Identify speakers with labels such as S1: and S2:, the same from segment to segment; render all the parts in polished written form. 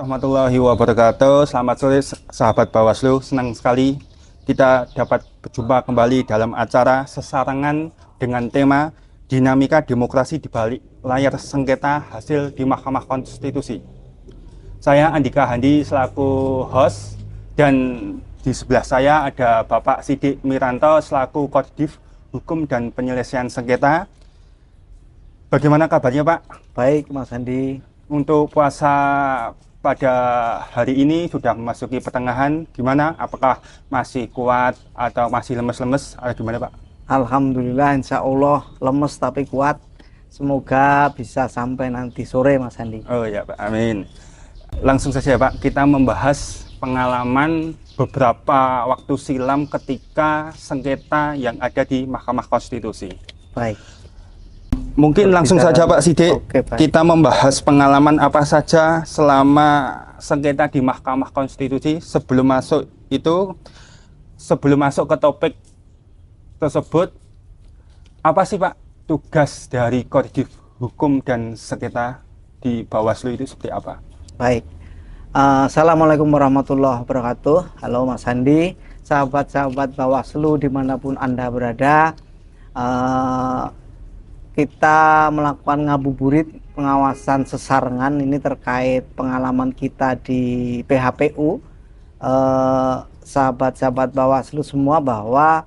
S1: warahmatullahi wabarakatuh. Selamat sore sahabat Bawaslu. Senang sekali kita dapat berjumpa kembali dalam acara sesarengan dengan tema dinamika demokrasi di balik layar sengketa hasil di Mahkamah Konstitusi. Saya Andika Handi selaku host dan di sebelah saya ada Bapak Sidik Miranto selaku Koordinator Hukum dan Penyelesaian Sengketa. Bagaimana kabarnya Pak?
S2: Baik Mas Andi.
S1: Untuk puasa pada hari ini sudah memasuki pertengahan, gimana? Apakah masih kuat atau masih lemes-lemes? Gimana Pak?
S2: Alhamdulillah, insya Allah lemes tapi kuat. Semoga bisa sampai nanti sore Mas Andi.
S1: Oh ya Pak, amin. Langsung saja Pak, kita membahas pengalaman beberapa waktu silam ketika sengketa yang ada di Mahkamah Konstitusi.
S2: Baik.
S1: Mungkin langsung saja Pak Sidik, kita membahas pengalaman apa saja selama sengketa di Mahkamah Konstitusi. Sebelum masuk ke topik tersebut, apa sih Pak tugas dari Koordinator Hukum dan Sengketa di Bawaslu itu seperti apa?
S2: Baik. Assalamualaikum warahmatullahi wabarakatuh. Halo Mas Andi, sahabat-sahabat Bawaslu dimanapun Anda berada. Kita melakukan ngabuburit pengawasan sesarengan ini terkait pengalaman kita di PHPU. Sahabat-sahabat Bawaslu semua bahwa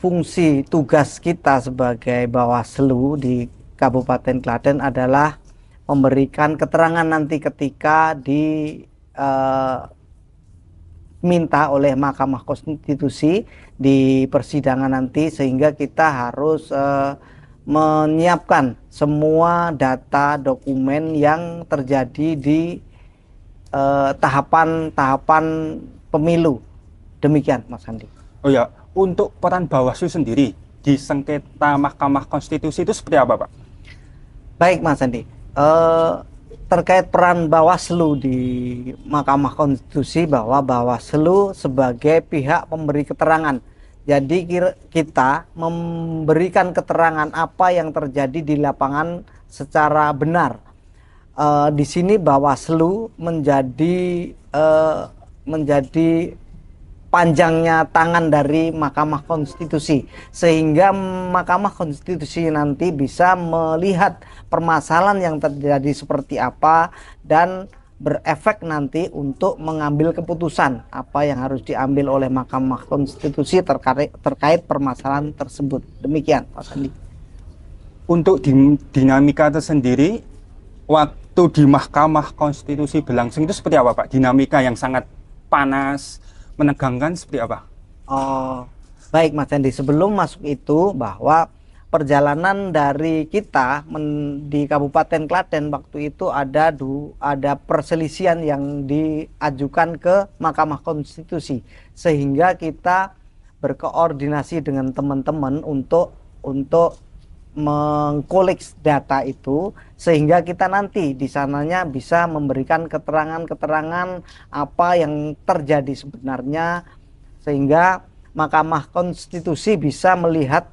S2: fungsi tugas kita sebagai Bawaslu di Kabupaten Klaten adalah memberikan keterangan nanti ketika minta oleh Mahkamah Konstitusi di persidangan nanti, sehingga kita harus menyiapkan semua data dokumen yang terjadi di tahapan-tahapan pemilu. Demikian Mas Andi.
S1: Oh ya, untuk peran Bawaslu sendiri di sengketa Mahkamah Konstitusi itu seperti apa Pak?
S2: Baik Mas Andi. Terkait peran Bawaslu di Mahkamah Konstitusi, bahwa Bawaslu sebagai pihak pemberi keterangan. Jadi kita memberikan keterangan apa yang terjadi di lapangan secara benar. Di sini Bawaslu menjadi panjangnya tangan dari Mahkamah Konstitusi, sehingga Mahkamah Konstitusi nanti bisa melihat permasalahan yang terjadi seperti apa dan berefek nanti untuk mengambil keputusan apa yang harus diambil oleh Mahkamah Konstitusi terkait permasalahan tersebut. Demikian Pak Andi.
S1: Untuk dinamika tersendiri waktu di Mahkamah Konstitusi berlangsung itu seperti apa Pak? Dinamika yang sangat panas, menegangkan seperti apa?
S2: Baik Mas Andi, sebelum masuk itu, bahwa perjalanan dari kita di Kabupaten Klaten waktu itu ada perselisihan yang diajukan ke Mahkamah Konstitusi, sehingga kita berkoordinasi dengan teman-teman untuk mengkoleks data itu, sehingga kita nanti di sananya bisa memberikan keterangan-keterangan apa yang terjadi sebenarnya, sehingga Mahkamah Konstitusi bisa melihat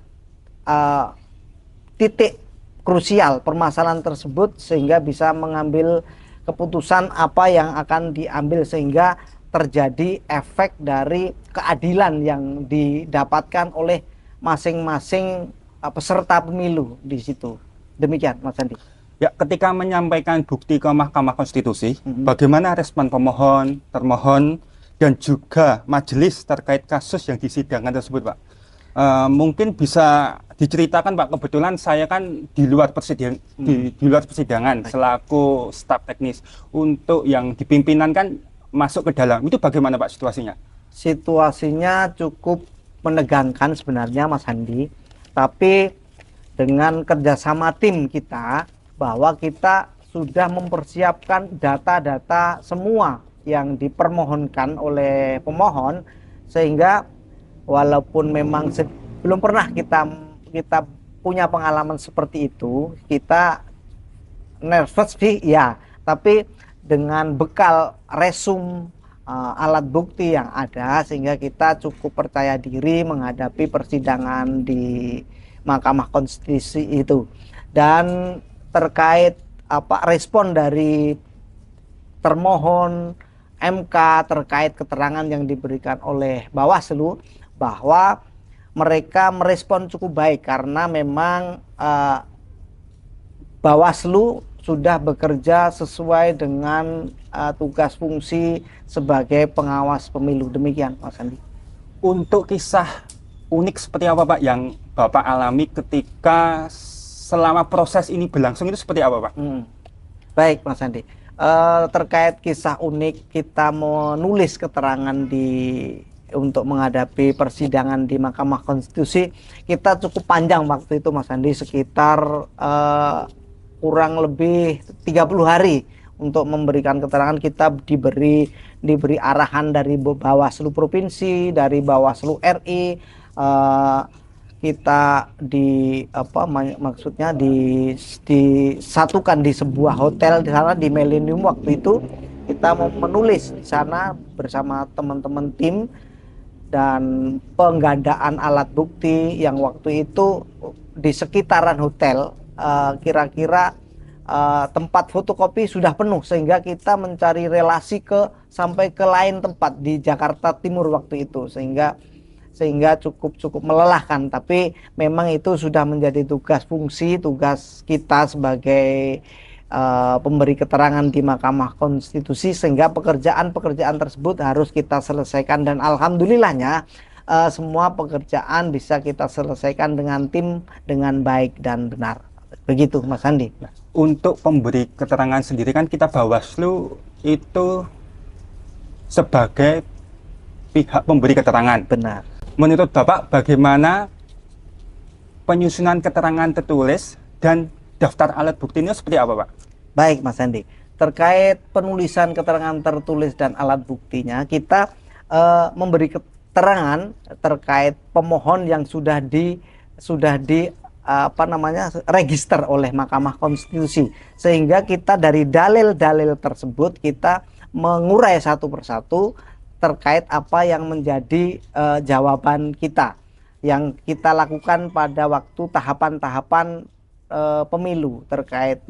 S2: titik krusial permasalahan tersebut, sehingga bisa mengambil keputusan apa yang akan diambil, sehingga terjadi efek dari keadilan yang didapatkan oleh masing-masing peserta pemilu di situ. Demikian Mas Andi.
S1: Ya, ketika menyampaikan bukti ke Mahkamah Konstitusi, bagaimana respon pemohon, termohon, dan juga majelis terkait kasus yang disidangkan tersebut Pak? Mungkin bisa diceritakan Pak, kebetulan saya kan di luar persidangan selaku staf teknis. Untuk yang di pimpinan kan masuk ke dalam, itu bagaimana Pak situasinya?
S2: Situasinya cukup menegangkan sebenarnya Mas Andi. Tapi dengan kerjasama tim kita, bahwa kita sudah mempersiapkan data-data semua yang dipermohonkan oleh pemohon, sehingga walaupun memang belum pernah kita punya pengalaman seperti itu, kita nervous sih ya, tapi dengan bekal resum alat bukti yang ada, sehingga kita cukup percaya diri menghadapi persidangan di Mahkamah Konstitusi itu. Dan terkait respon dari termohon MK terkait keterangan yang diberikan oleh Bawaslu, bahwa mereka merespon cukup baik karena memang Bawaslu sudah bekerja sesuai dengan tugas fungsi sebagai pengawas pemilu. Demikian, Mas Andi.
S1: Untuk kisah unik seperti apa Pak yang Bapak alami ketika selama proses ini berlangsung itu seperti apa Pak?
S2: Baik, Mas Andi. Terkait kisah unik, kita menulis keterangan untuk menghadapi persidangan di Mahkamah Konstitusi, kita cukup panjang waktu itu, Mas Andi, sekitar kurang lebih 30 hari untuk memberikan keterangan. Kita diberi arahan dari Bawaslu Provinsi, dari Bawaslu RI, kita disatukan di sebuah hotel di sana, di Millennium. Waktu itu kita menulis di sana bersama teman-teman tim, dan penggandaan alat bukti yang waktu itu di sekitaran hotel, kira-kira tempat fotokopi sudah penuh, sehingga kita mencari relasi sampai ke lain tempat di Jakarta Timur waktu itu, sehingga cukup melelahkan. Tapi memang itu sudah menjadi tugas kita sebagai pemberi keterangan di Mahkamah Konstitusi, sehingga pekerjaan tersebut harus kita selesaikan, dan alhamdulillahnya semua pekerjaan bisa kita selesaikan dengan tim dengan baik dan benar. Begitu, Mas Andi.
S1: Untuk pemberi keterangan sendiri kan kita Bawaslu itu sebagai pihak pemberi keterangan.
S2: Benar.
S1: Menurut Bapak bagaimana penyusunan keterangan tertulis dan daftar alat bukti ini seperti apa Pak?
S2: Baik, Mas Andi. Terkait penulisan keterangan tertulis dan alat buktinya, kita memberi keterangan terkait pemohon yang sudah di register oleh Mahkamah Konstitusi, sehingga kita dari dalil-dalil tersebut kita mengurai satu persatu terkait apa yang menjadi jawaban kita yang kita lakukan pada waktu tahapan-tahapan pemilu. Terkait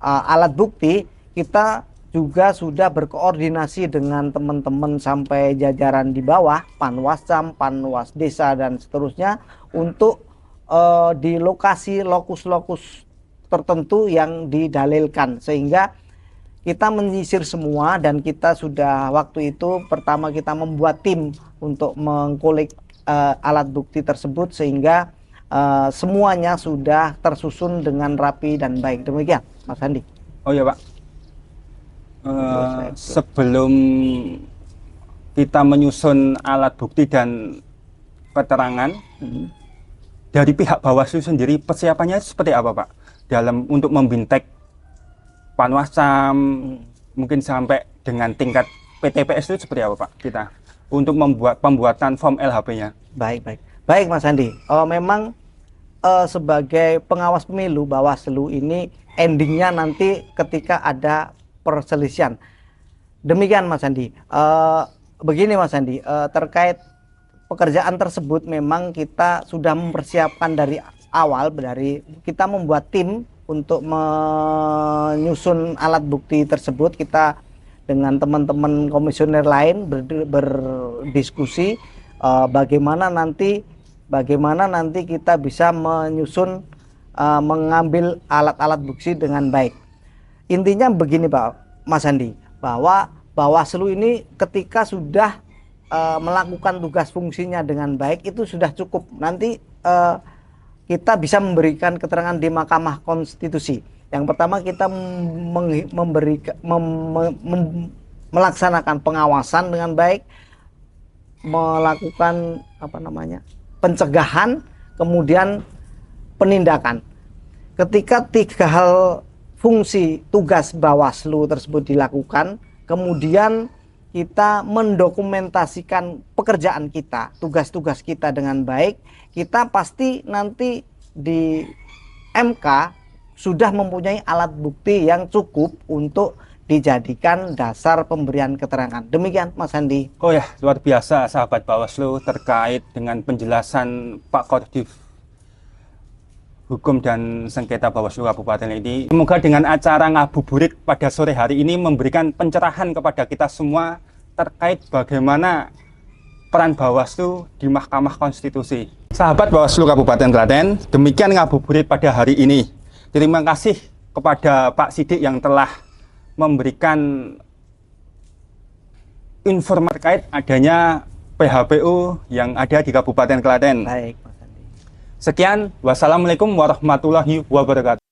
S2: alat bukti, kita juga sudah berkoordinasi dengan teman-teman sampai jajaran di bawah, Panwascam, Panwas Desa dan seterusnya, untuk di lokus-lokus tertentu yang didalilkan, sehingga kita menyisir semua. Dan kita sudah waktu itu pertama kita membuat tim untuk mengkulik alat bukti tersebut, sehingga semuanya sudah tersusun dengan rapi dan baik. Demikian, Mas Andi.
S1: Oh ya Pak, sebelum kita menyusun alat bukti dan keterangan, dari pihak Bawaslu sendiri persiapannya seperti apa Pak? Untuk membintek Panwascam, mungkin sampai dengan tingkat PTPS itu seperti apa Pak kita untuk membuat pembuatan form LHP-nya?
S2: Baik Mas Andi. Memang sebagai pengawas pemilu, Bawaslu ini endingnya nanti ketika ada perselisihan. Demikian Mas Andi. Begini Mas Andi, terkait pekerjaan tersebut memang kita sudah mempersiapkan dari awal. Kita membuat tim untuk menyusun alat bukti tersebut. Kita dengan teman-teman komisioner lain berdiskusi bagaimana nanti kita bisa menyusun, mengambil alat-alat bukti dengan baik. Intinya begini Pak Mas Andi, bahwa Bawaslu ini ketika sudah melakukan tugas fungsinya dengan baik, itu sudah cukup. Nanti kita bisa memberikan keterangan di Mahkamah Konstitusi. Yang pertama, kita melaksanakan pengawasan dengan baik, melakukan pencegahan, kemudian penindakan. Ketika 3 hal fungsi tugas Bawaslu tersebut dilakukan, kemudian kita mendokumentasikan pekerjaan kita, tugas-tugas kita dengan baik, kita pasti nanti di MK sudah mempunyai alat bukti yang cukup untuk dijadikan dasar pemberian keterangan. Demikian Mas Andi.
S1: Oh ya, luar biasa sahabat Bawaslu terkait dengan penjelasan Pak Kordif Hukum dan Sengketa Bawaslu Kabupaten ini. Semoga dengan acara ngabuburit pada sore hari ini memberikan pencerahan kepada kita semua terkait bagaimana peran Bawaslu di Mahkamah Konstitusi. Sahabat Bawaslu Kabupaten Klaten, demikian ngabuburit pada hari ini. Terima kasih kepada Pak Sidik yang telah memberikan informasi terkait adanya PHPU yang ada di Kabupaten Klaten.
S2: Baik, Mas Andi.
S1: Sekian, wassalamualaikum warahmatullahi wabarakatuh.